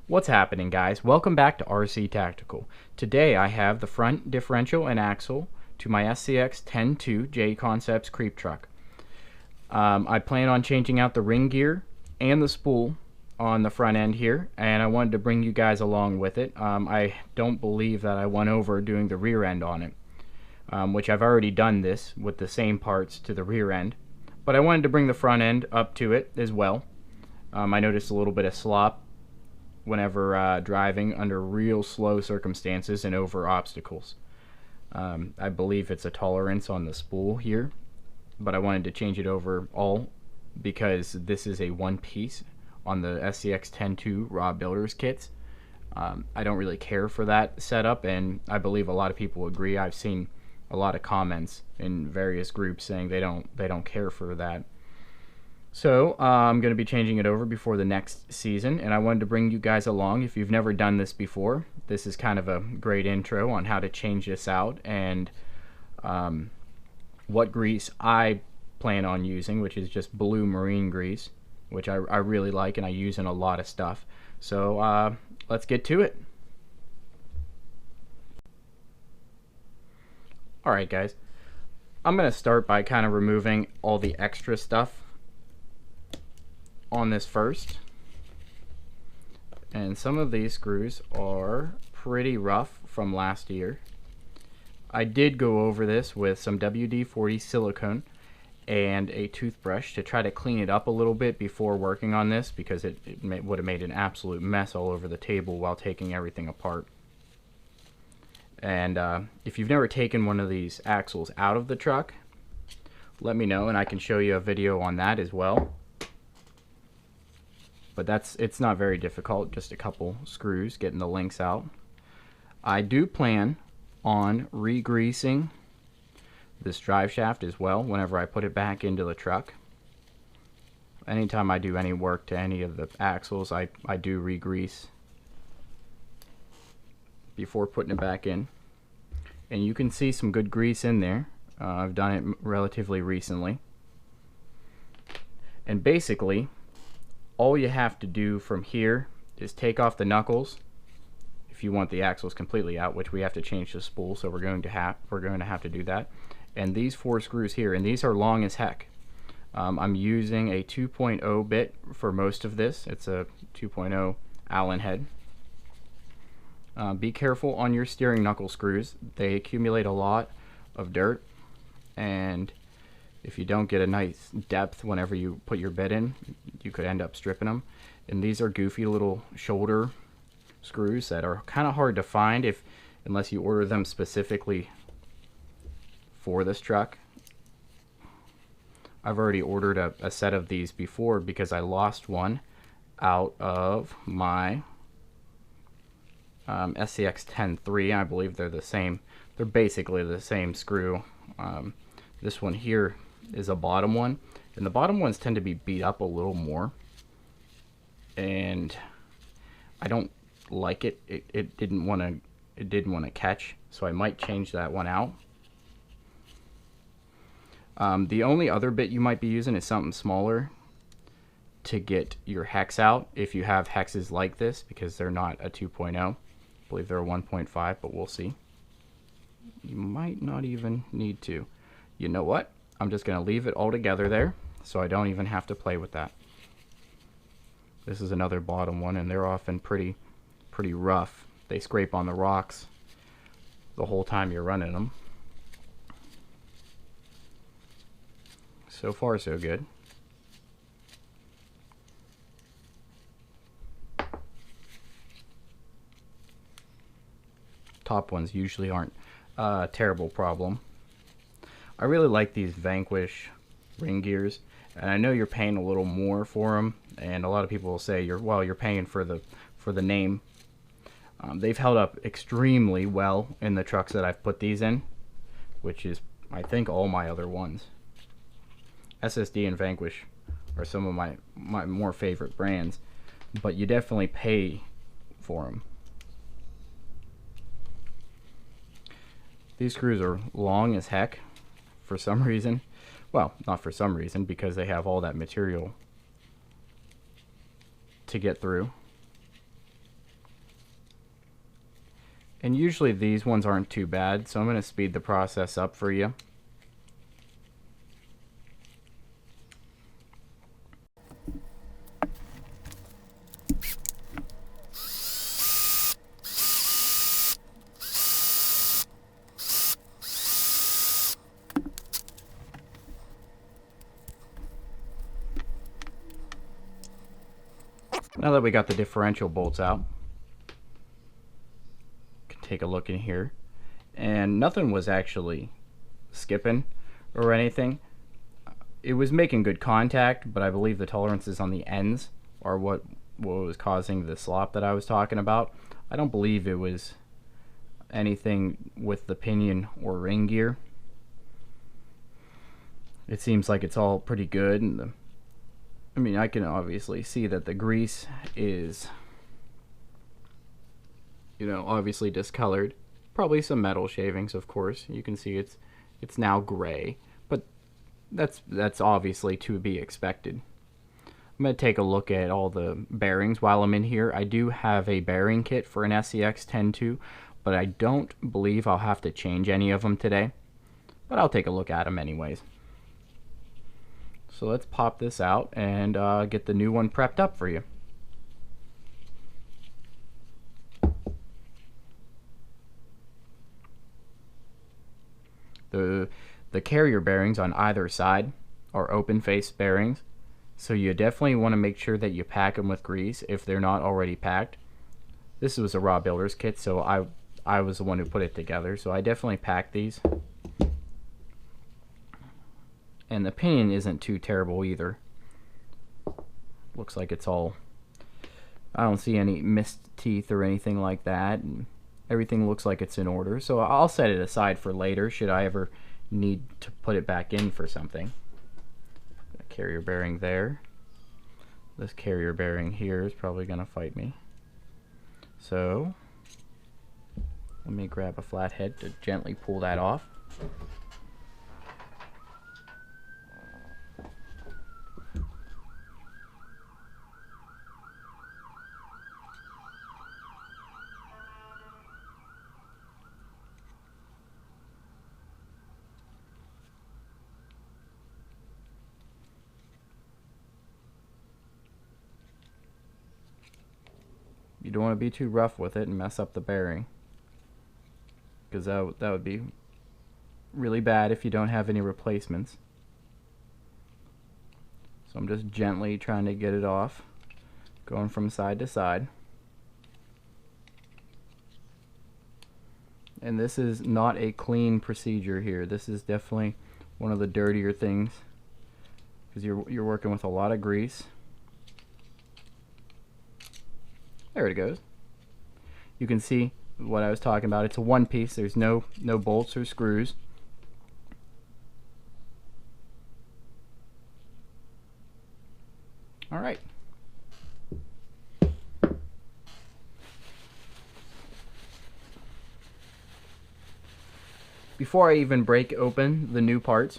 What's happening, guys? Welcome back to RC Tactical. Today I have the front differential and axle to my SCX10ii J Concepts creep truck. I plan on changing out the ring gear and the spool on the front end here, and I wanted to bring you guys along with it. I don't believe that I went over doing the rear end on it, which I've already done this with the same parts to the rear end, but I wanted to bring the front end up to it as well. I noticed a little bit of slop whenever driving under real slow circumstances and over obstacles. I believe it's a tolerance on the spool here, but I wanted to change it over all because this is a one piece on the SCX10ii raw builders kits. I don't really care for that setup, and I believe a lot of people agree. I've seen a lot of comments in various groups saying they don't care for that. So I'm going to be changing it over before the next season, and I wanted to bring you guys along. If you've never done this before, this is kind of a great intro on how to change this out and what grease I plan on using, which is just blue marine grease, which I really like and I use in a lot of stuff. So let's get to it. Alright guys, I'm going to start by kind of removing all the extra stuff on this first, and some of these screws are pretty rough from last year. I did go over this with some WD-40 silicone and a toothbrush to try to clean it up a little bit before working on this, because it would have made an absolute mess all over the table while taking everything apart. And if you've never taken one of these axles out of the truck, let me know and I can show you a video on that as well. But it's not very difficult, just a couple screws, getting the links out. I do plan on re-greasing this drive shaft as well whenever I put it back into the truck. Anytime I do any work to any of the axles, I do re-grease before putting it back in. And you can see some good grease in there. I've done it relatively recently. And basically, all you have to do from here is take off the knuckles if you want the axles completely out, which we have to change the spool, so we're going to have to do that. And these 4 screws here, and these are long as heck. I'm using a 2.0 bit for most of this. It's a 2.0 Allen head. Be careful on your steering knuckle screws. They accumulate a lot of dirt, and if you don't get a nice depth whenever you put your bit in, you could end up stripping them. And these are goofy little shoulder screws that are kind of hard to find unless you order them specifically for this truck. I've already ordered a set of these before because I lost one out of my SCX10ii. I believe they're the same. They're basically the same screw. This one here is a bottom one, and the bottom ones tend to be beat up a little more, and I don't like it. It didn't want to catch, so I might change that one out. The only other bit you might be using is something smaller to get your hex out, if you have hexes like this, because they're not a 2.0. I believe they're a 1.5, but we'll see. You might not even need to. You know what? I'm just going to leave it all together there, so I don't even have to play with that. This is another bottom one, and they're often pretty rough. They scrape on the rocks the whole time you're running them. So far, so good. Top ones usually aren't a terrible problem. I really like these Vanquish ring gears, and I know you're paying a little more for them, and a lot of people will say you're paying for the name. They've held up extremely well in the trucks that I've put these in, which is, I think, all my other ones. SSD and Vanquish are some of my more favorite brands, but you definitely pay for them. These screws are long as heck for some reason. Well, not for some reason, because they have all that material to get through. And usually these ones aren't too bad, so I'm going to speed the process up for you. Now that we got the differential bolts out, can take a look in here, and nothing was actually skipping or anything. It was making good contact, but I believe the tolerances on the ends are what was causing the slop that I was talking about. I don't believe it was anything with the pinion or ring gear. It seems like it's all pretty good, and I mean, I can obviously see that the grease is, you know, obviously discolored. Probably some metal shavings, of course. You can see it's now gray, but that's obviously to be expected. I'm going to take a look at all the bearings while I'm in here. I do have a bearing kit for an SCX10ii, but I don't believe I'll have to change any of them today. But I'll take a look at them anyways. So let's pop this out and get the new one prepped up for you. The carrier bearings on either side are open face bearings, so you definitely want to make sure that you pack them with grease if they're not already packed. This was a raw builder's kit, so I was the one who put it together, so I definitely packed these. And the pinion isn't too terrible either. Looks like it's all, I don't see any missed teeth or anything like that, and everything looks like it's in order, so I'll set it aside for later should I ever need to put it back in for something. Carrier bearing there. This carrier bearing here is probably gonna fight me, so let me grab a flathead to gently pull that off. You don't want to be too rough with it and mess up the bearing, because that would be really bad if you don't have any replacements. So I'm just gently trying to get it off, going from side to side. And this is not a clean procedure here. This is definitely one of the dirtier things, because you're working with a lot of grease. There it goes. You can see what I was talking about. It's a one piece. There's no bolts or screws. All right. Before I even break open the new parts,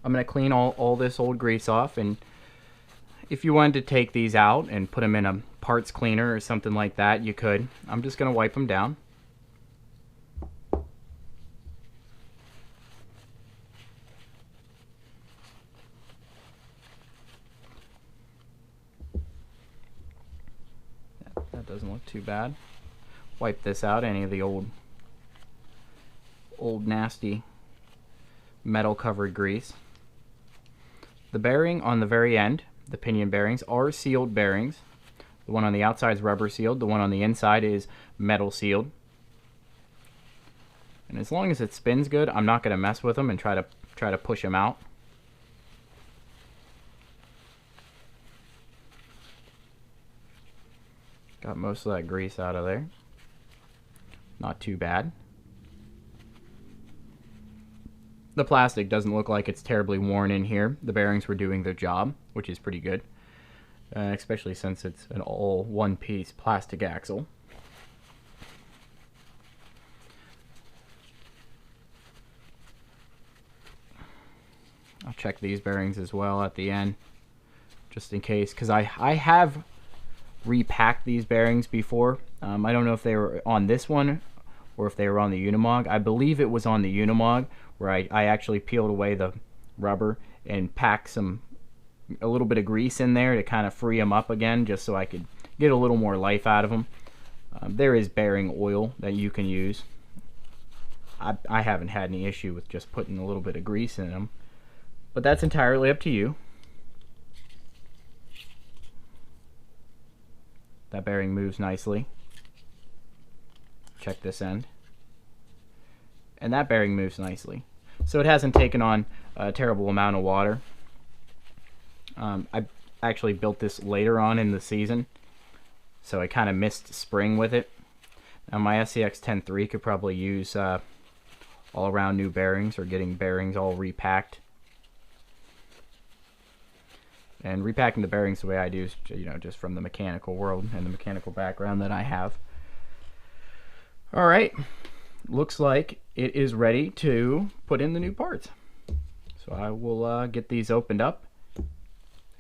I'm going to clean all this old grease off, and if you wanted to take these out and put them in a parts cleaner or something like that, you could. I'm just going to wipe them down. That doesn't look too bad. Wipe this out, any of the old nasty metal covered grease. The bearing on the very end, the pinion bearings, are sealed bearings. The one on the outside is rubber sealed, the one on the inside is metal sealed. And as long as it spins good, I'm not going to mess with them and try to push them out. Got most of that grease out of there. Not too bad. The plastic doesn't look like it's terribly worn in here. The bearings were doing their job, which is pretty good. Especially since it's an all one-piece plastic axle. I'll check these bearings as well at the end, just in case, because I have repacked these bearings before. I don't know if they were on this one or if they were on the Unimog. I believe it was on the Unimog, where I actually peeled away the rubber and packed a little bit of grease in there to kind of free them up again, just so I could get a little more life out of them. There is bearing oil that you can use. I haven't had any issue with just putting a little bit of grease in them, but that's entirely up to you. That bearing moves nicely. Check this end. And that bearing moves nicely. So it hasn't taken on a terrible amount of water. I actually built this later on in the season, so I kind of missed spring with it. Now my SCX10ii could probably use all around new bearings, or getting bearings all repacked. And repacking the bearings the way I do is, just from the mechanical world and the mechanical background that I have. Alright, looks like it is ready to put in the new parts. So I will get these opened up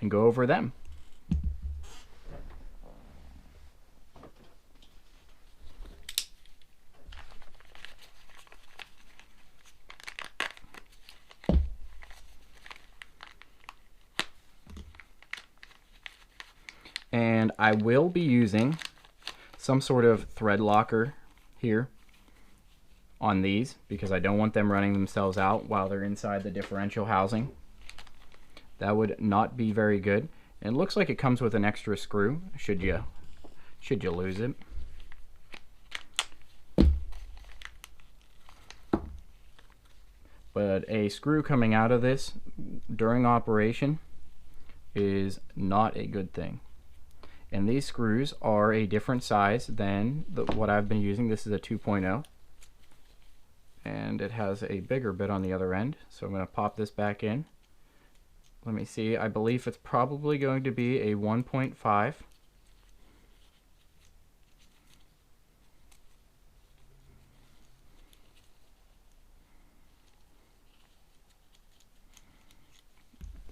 and go over them. And I will be using some sort of thread locker here on these, because I don't want them running themselves out while they're inside the differential housing. That would not be very good. And it looks like it comes with an extra screw, should you lose it. But a screw coming out of this during operation is not a good thing. And these screws are a different size than what I've been using. This is a 2.0. And it has a bigger bit on the other end. So I'm going to pop this back in. Let me see. I believe it's probably going to be a 1.5.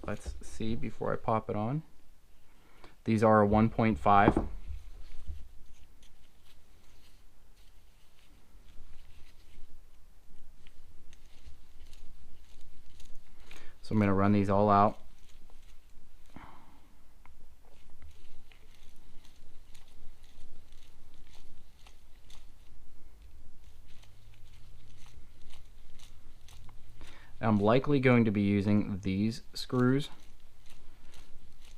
Let's see before I pop it on. These are a 1.5. So I'm going to run these all out. I'm likely going to be using these screws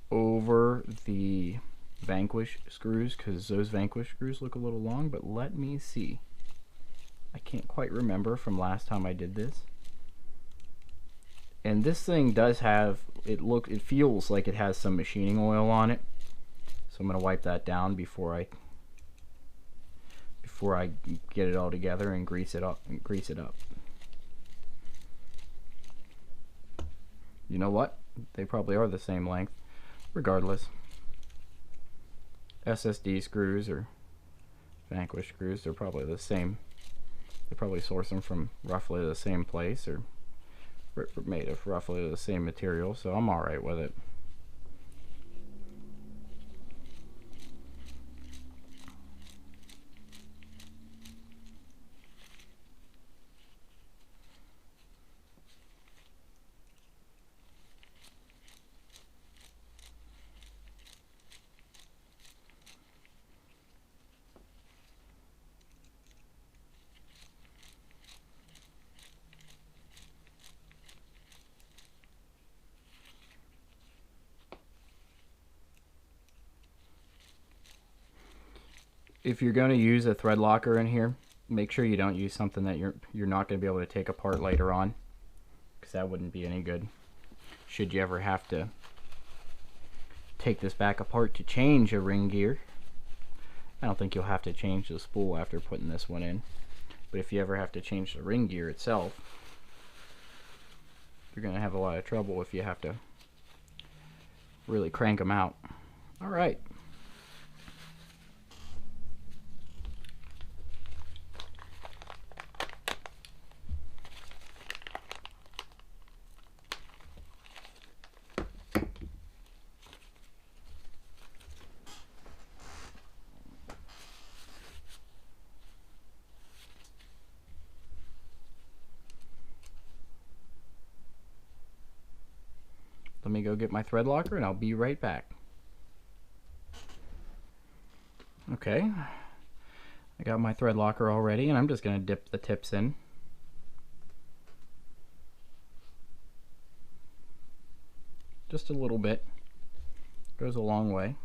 over the Vanquish screws, because those Vanquish screws look a little long, but let me see. I can't quite remember from last time I did this. And this thing does have, it feels like it has some machining oil on it. So I'm going to wipe that down before I get it all together and grease it up. You know what? They probably are the same length. Regardless, SSD screws or Vanquish screws, they're probably the same. They probably source them from roughly the same place, or made of roughly the same material, so I'm alright with it. If you're going to use a thread locker in here, make sure you don't use something that you're not going to be able to take apart later on, because that wouldn't be any good. Should you ever have to take this back apart to change a ring gear, I don't think you'll have to change the spool after putting this one in, but if you ever have to change the ring gear itself, you're going to have a lot of trouble if you have to really crank them out. Alright. Let me go get my thread locker and I'll be right back. Okay, I got my thread locker all ready, and I'm just going to dip the tips in. Just a little bit. Goes a long way.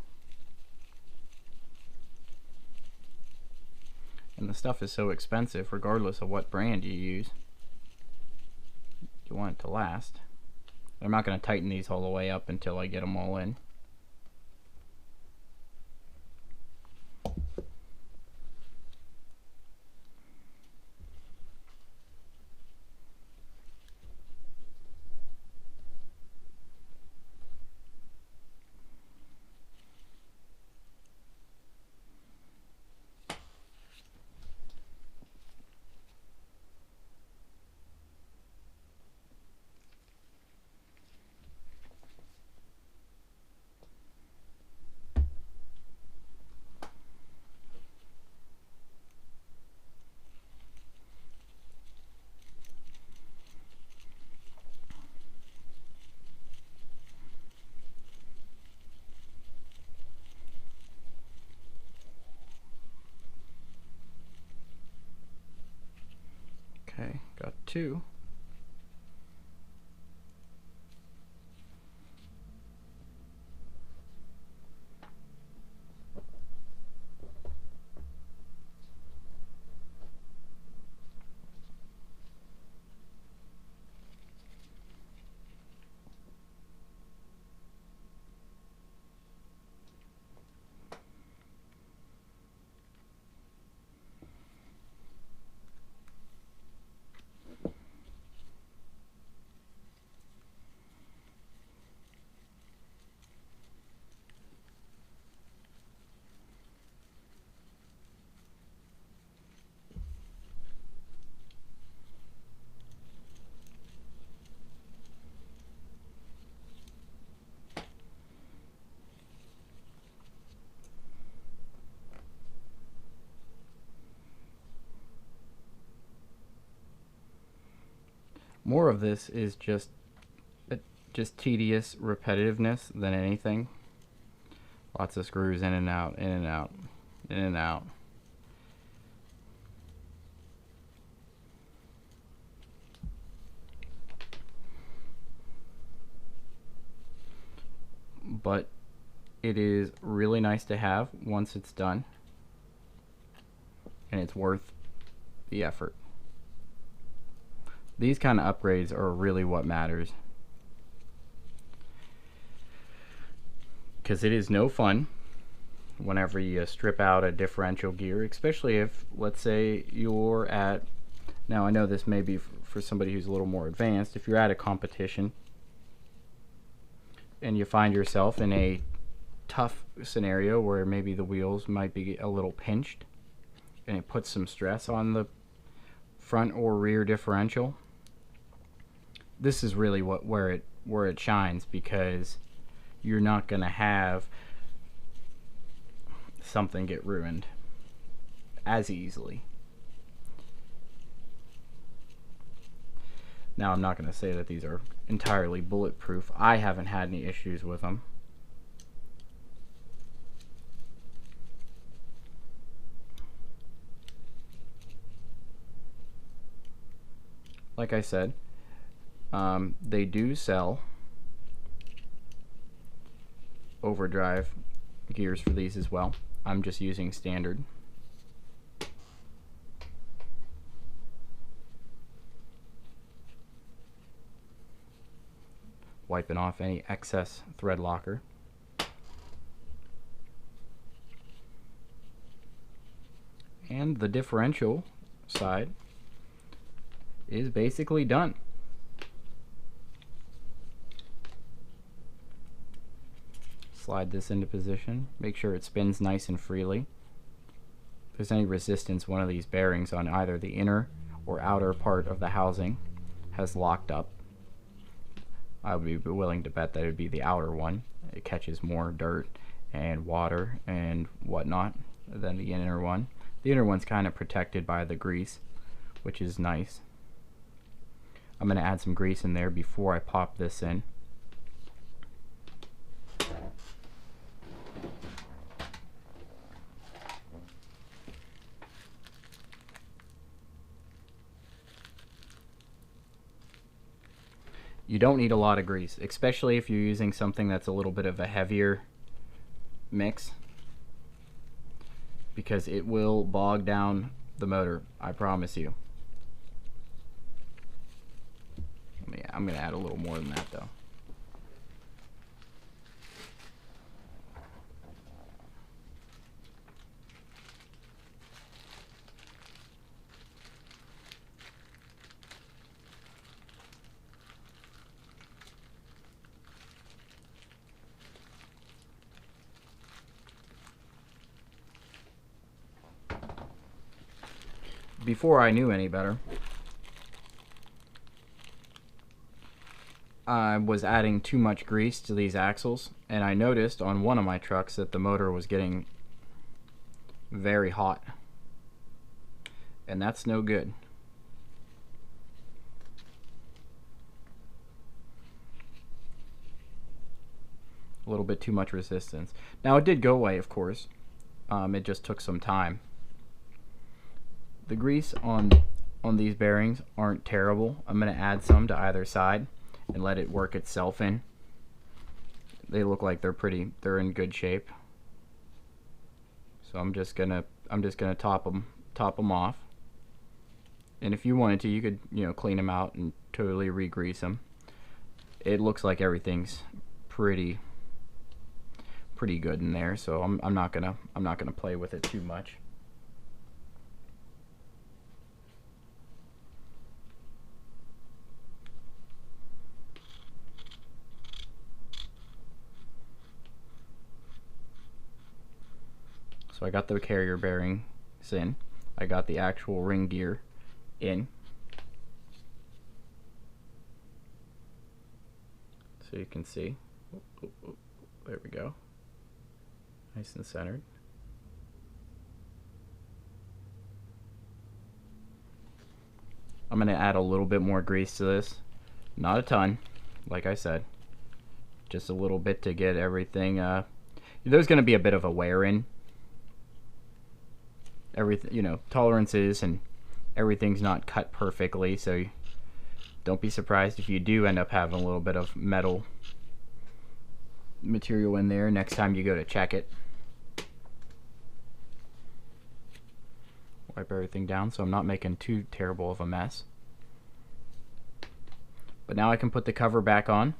And the stuff is so expensive, regardless of what brand you use. You want it to last. I'm not going to tighten these all the way up until I get them all in. Okay, got two. More of this is just tedious repetitiveness than anything. Lots of screws in and out, in and out, in and out. But it is really nice to have once it's done, and it's worth the effort. These kind of upgrades are really what matters, because it is no fun whenever you strip out a differential gear, especially if, let's say, you're at, now I know this may be for somebody who's a little more advanced, if you're at a competition and you find yourself in a tough scenario where maybe the wheels might be a little pinched and it puts some stress on the front or rear differential. This is really where it shines, because you're not going to have something get ruined as easily. Now, I'm not going to say that these are entirely bulletproof. I haven't had any issues with them. Like I said, they do sell overdrive gears for these as well. I'm just using standard. Wiping off any excess thread locker. And the differential side is basically done. Slide this into position, make sure it spins nice and freely. If there's any resistance, one of these bearings on either the inner or outer part of the housing has locked up. I would be willing to bet that it would be the outer one. It catches more dirt and water and whatnot than the inner one. The inner one's kind of protected by the grease, which is nice. I'm going to add some grease in there before I pop this in. You don't need a lot of grease, especially if you're using something that's a little bit of a heavier mix, because it will bog down the motor, I promise you. I'm going to add a little more than that though. Before I knew any better, I was adding too much grease to these axles, and I noticed on one of my trucks that the motor was getting very hot, and that's no good. A little bit too much resistance. Now it did go away, of course. It just took some time. The grease on these bearings aren't terrible. I'm going to add some to either side and let it work itself in. They look like they're in good shape. So I'm just gonna top them off. And if you wanted to, you could, you know, clean them out and totally re-grease them. It looks like everything's pretty good in there, so I'm not gonna play with it too much. So I got the carrier bearings in. I got the actual ring gear in. So you can see. There we go. Nice and centered. I'm going to add a little bit more grease to this. Not a ton, like I said. Just a little bit to get everything. There's going to be a bit of a wear in. Everything, you know, tolerances and everything's not cut perfectly, so don't be surprised if you do end up having a little bit of metal material in there next time you go to check it. Wipe everything down so I'm not making too terrible of a mess. But now I can put the cover back on.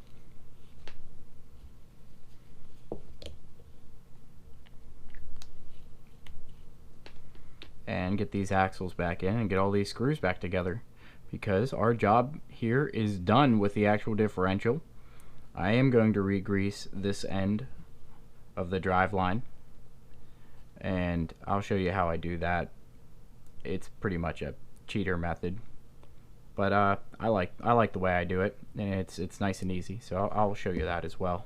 And get these axles back in and get all these screws back together, because our job here is done with the actual differential. I am going to re-grease this end of the driveline, and I'll show you how I do that. It's pretty much a cheater method, but I like the way I do it, and it's nice and easy, so I'll show you that as well.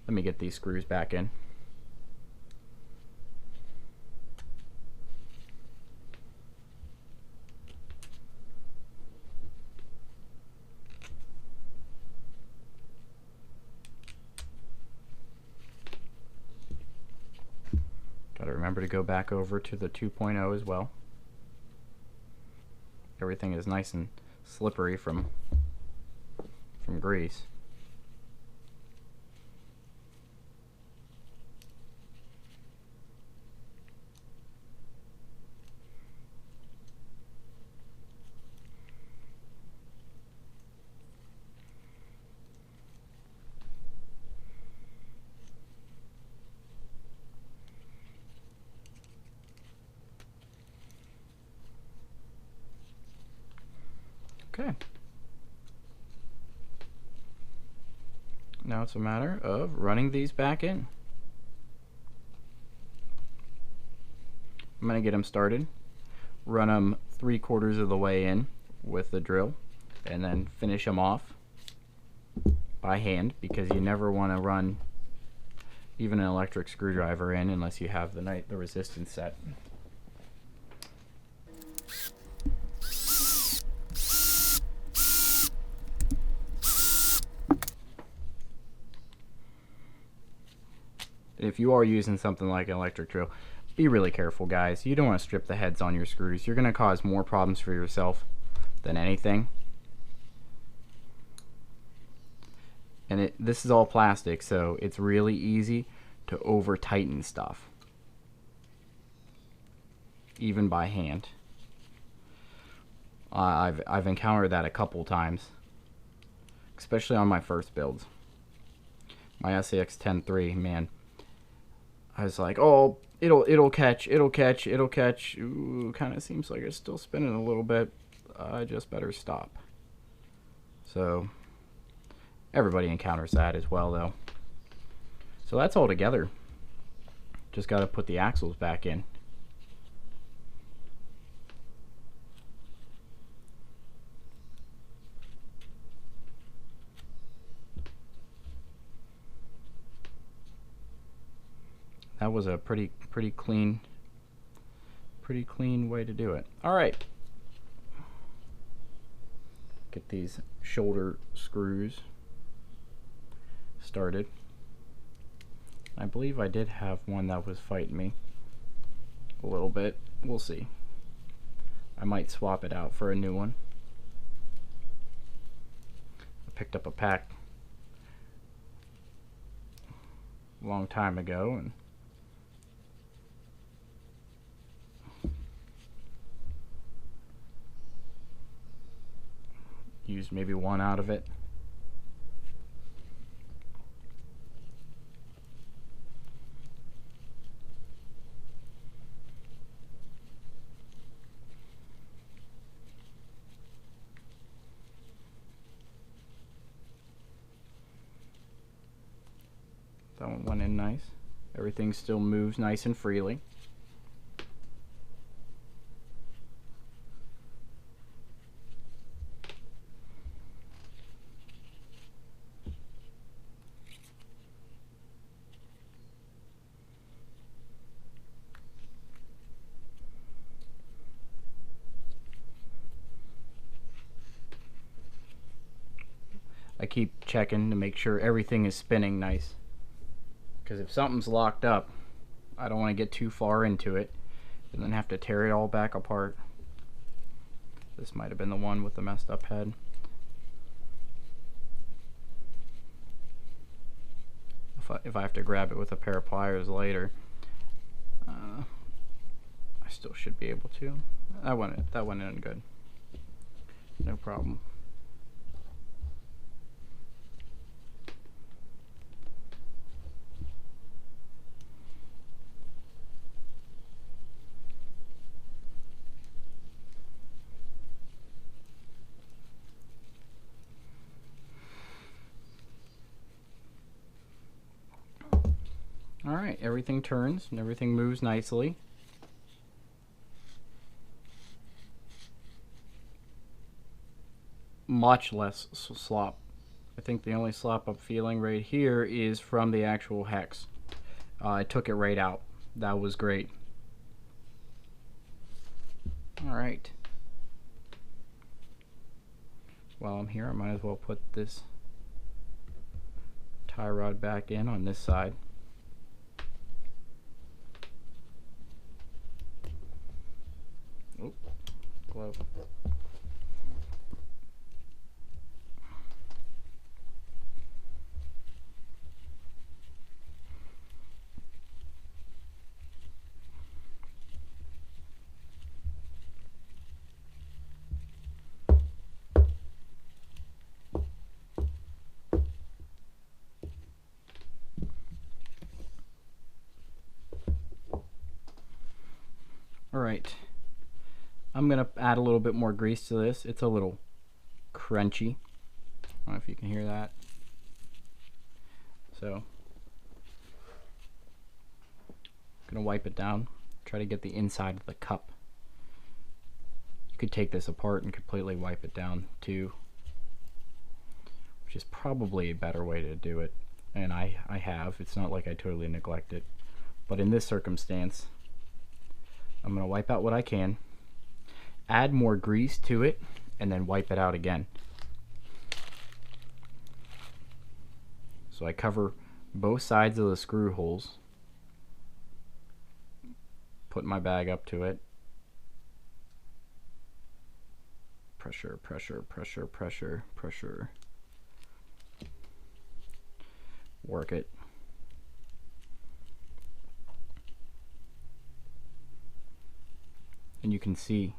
Let me get these screws back in. Got to remember to go back over to the 2.0 as well. Everything is nice and slippery from grease. Okay. Now it's a matter of running these back in. I'm going to get them started, run them 3/4 of the way in with the drill, and then finish them off by hand, because you never want to run even an electric screwdriver in unless you have the resistance set. If you are using something like an electric drill, be really careful, guys. You don't want to strip the heads on your screws. You're going to cause more problems for yourself than anything. And this is all plastic, so it's really easy to over tighten stuff, even by hand. I've encountered that a couple times, especially on my first builds. My SCX10ii, man, I was like, oh, it'll catch. Ooh, kind of seems like it's still spinning a little bit. I just better stop. So everybody encounters that as well, though. So that's all together. Just got to put the axles back in. That was a pretty clean way to do it. All right. Get these shoulder screws started. I believe I did have one that was fighting me a little bit. We'll see. I might swap it out for a new one. I picked up a pack a long time ago and used maybe one out of it. That one went in nice. Everything still moves nice and freely. I keep checking to make sure everything is spinning nice, because if something's locked up, I don't want to get too far into it and then have to tear it all back apart. This might have been the one with the messed up head. If I have to grab it with a pair of pliers later, I still should be able to. That went in good. No problem. Alright, everything turns and everything moves nicely. Much less slop. I think the only slop I'm feeling right here is from the actual hex. I took it right out. That was great. Alright. While I'm here, I might as well put this tie rod back in on this side. Oh, glove. Alright, I'm going to add a little bit more grease to this. It's a little crunchy. I don't know if you can hear that. So, I'm going to wipe it down, try to get the inside of the cup. You could take this apart and completely wipe it down too, which is probably a better way to do it. And I have. It's not like I totally neglect it. But in this circumstance, I'm going to wipe out what I can, add more grease to it, and then wipe it out again. So I cover both sides of the screw holes, put my bag up to it, pressure, pressure, pressure, pressure, pressure. work it. And you can see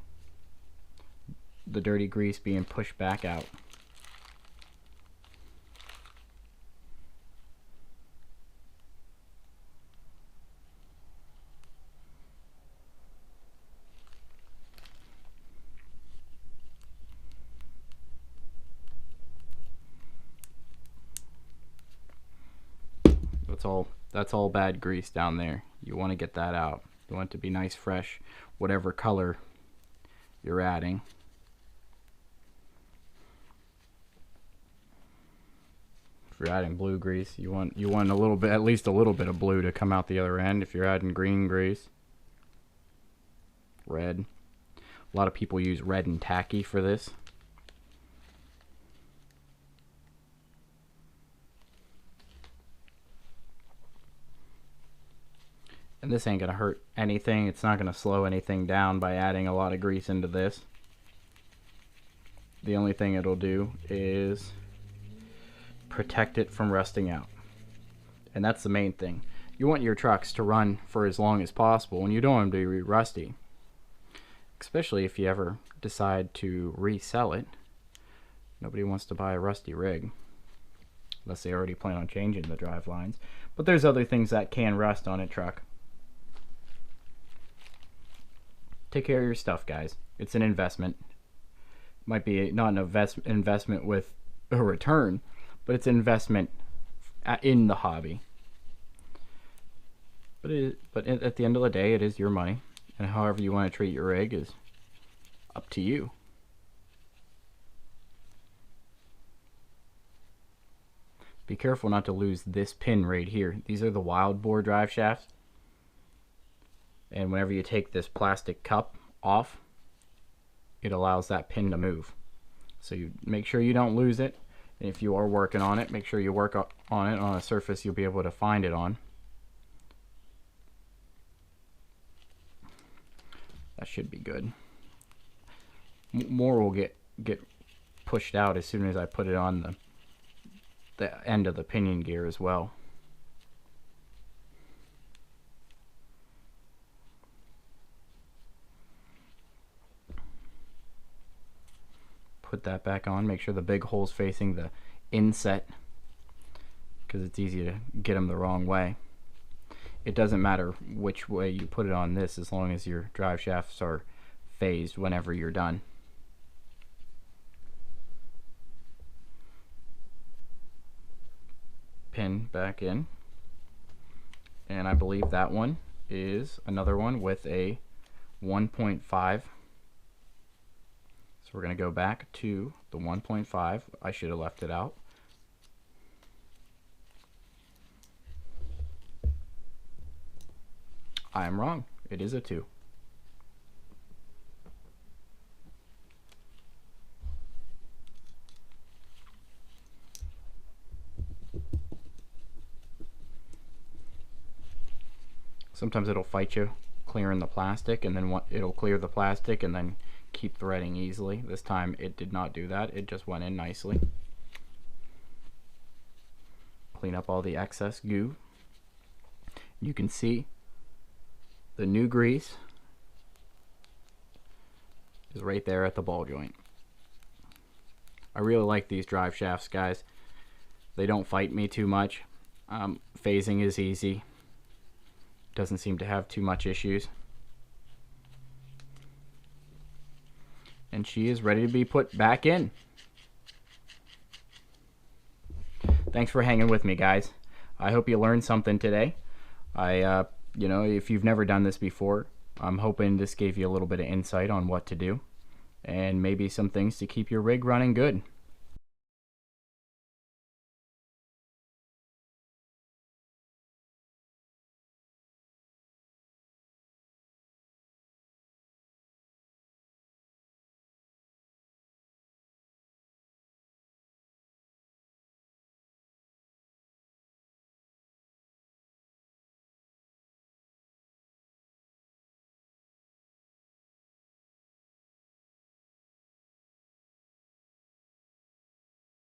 the dirty grease being pushed back out. That's all bad grease down there. You want to get that out. You want it to be nice, fresh, whatever color you're adding. If you're adding blue grease, you want a little bit, at least a little bit of blue to come out the other end. If you're adding green grease, red. A lot of people use red and tacky for this. And this ain't gonna hurt anything. It's not gonna slow anything down by adding a lot of grease into this. The only thing it'll do is protect it from rusting out. And that's the main thing. You want your trucks to run for as long as possible, and you don't want them to be rusty. Especially if you ever decide to resell it. Nobody wants to buy a rusty rig unless they already plan on changing the drive lines. But there's other things that can rust on a truck. Take care of your stuff, guys. It's an investment. Might be not an investment with a return, but it's an investment in the hobby. But at the end of the day, it is your money, and however you want to treat your rig is up to you. Be careful not to lose this pin right here. These are the wild bore drive shafts. And whenever you take this plastic cup off, it allows that pin to move. So you make sure you don't lose it. And if you are working on it, make sure you work on it on a surface you'll be able to find it on. That should be good. More will get pushed out as soon as I put it on the end of the pinion gear as well. Put that back on. Make sure the big hole's facing the inset, because it's easy to get them the wrong way. It doesn't matter which way you put it on this, as long as your drive shafts are phased whenever you're done. Pin back in, and I believe that one is another one with a 1.5. So we're going to go back to the 1.5. I should have left it out. I am wrong. It is a 2. Sometimes it'll fight you clearing the plastic, and then it'll clear the plastic and then keep threading easily. This time it did not do that. It just went in nicely. Clean up all the excess goo. You can see the new grease is right there at the ball joint. I really like these drive shafts, guys. They don't fight me too much. Phasing is easy. Doesn't seem to have too much issues. And she is ready to be put back in. Thanks for hanging with me, guys. I hope you learned something today. You know, if you've never done this before, I'm hoping this gave you a little bit of insight on what to do and maybe some things to keep your rig running good.